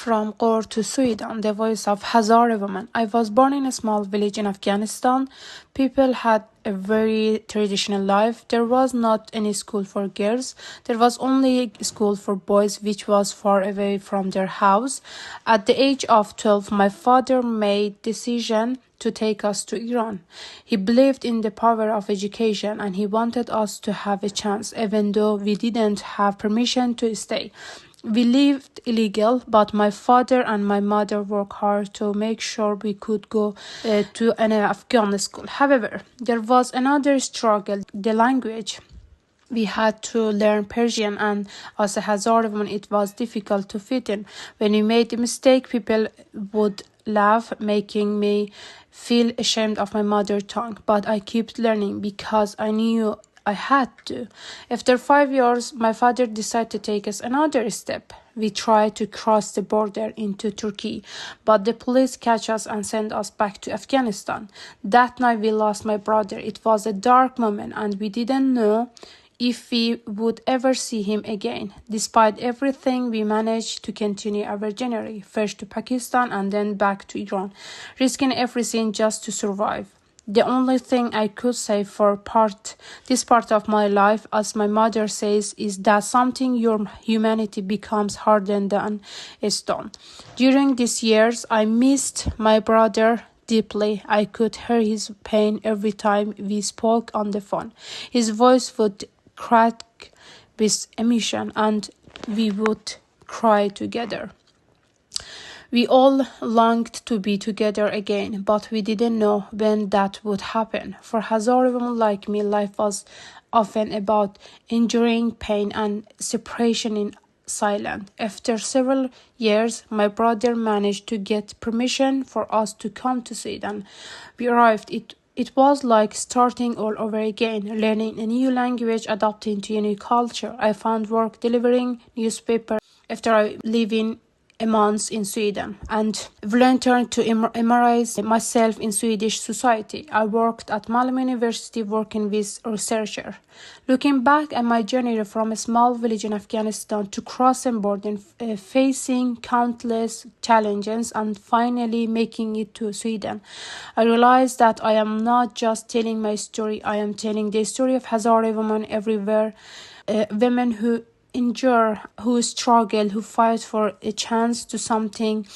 From Ghor to Sweden, the voice of Hazara woman. I was born in a small village in Afghanistan. People had a very traditional life. There was not any school for girls. There was only a school for boys, which was far away from their house. At the age of 12, my father made decision to take us to Iran. He believed in the power of education and he wanted us to have a chance, even though we didn't have permission to stay. We lived illegal, but my father and my mother worked hard to make sure we could go to an Afghan school. However, there was another struggle, the language. We had to learn Persian, and as a Hazara woman, it was difficult to fit in. When we made a mistake, people would laugh, making me feel ashamed of my mother tongue. But I kept learning because I knew I had to. After 5 years, my father decided to take us another step. We tried to cross the border into Turkey, but the police catch us and send us back to Afghanistan. That night we lost my brother. It was a dark moment and we didn't know if we would ever see him again. Despite everything, we managed to continue our journey, first to Pakistan and then back to Iran, risking everything just to survive. The only thing I could say for this part of my life, as my mother says, is that something your humanity becomes harder than a stone. During these years, I missed my brother deeply. I could hear his pain every time we spoke on the phone. His voice would crack with emotion and we would cry together. We all longed to be together again, but we didn't know when that would happen. For Hazara women like me, life was often about enduring pain and separation in silence. After several years, my brother managed to get permission for us to come to Sweden. We arrived. It was like starting all over again, learning a new language, adapting to a new culture. I found work delivering newspaper after I living a month in Sweden and volunteered to immerse myself in Swedish society. I worked at Malmö University working with researchers. Looking back at my journey from a small village in Afghanistan to crossing border, facing countless challenges and finally making it to Sweden, I realized that I am not just telling my story, I am telling the story of Hazara women everywhere, women who endure, who struggle, who fight for a chance to something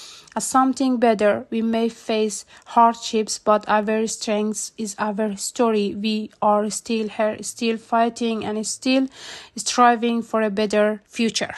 better. We may face hardships, but our strength is our story. We are still here, still fighting and still striving for a better future.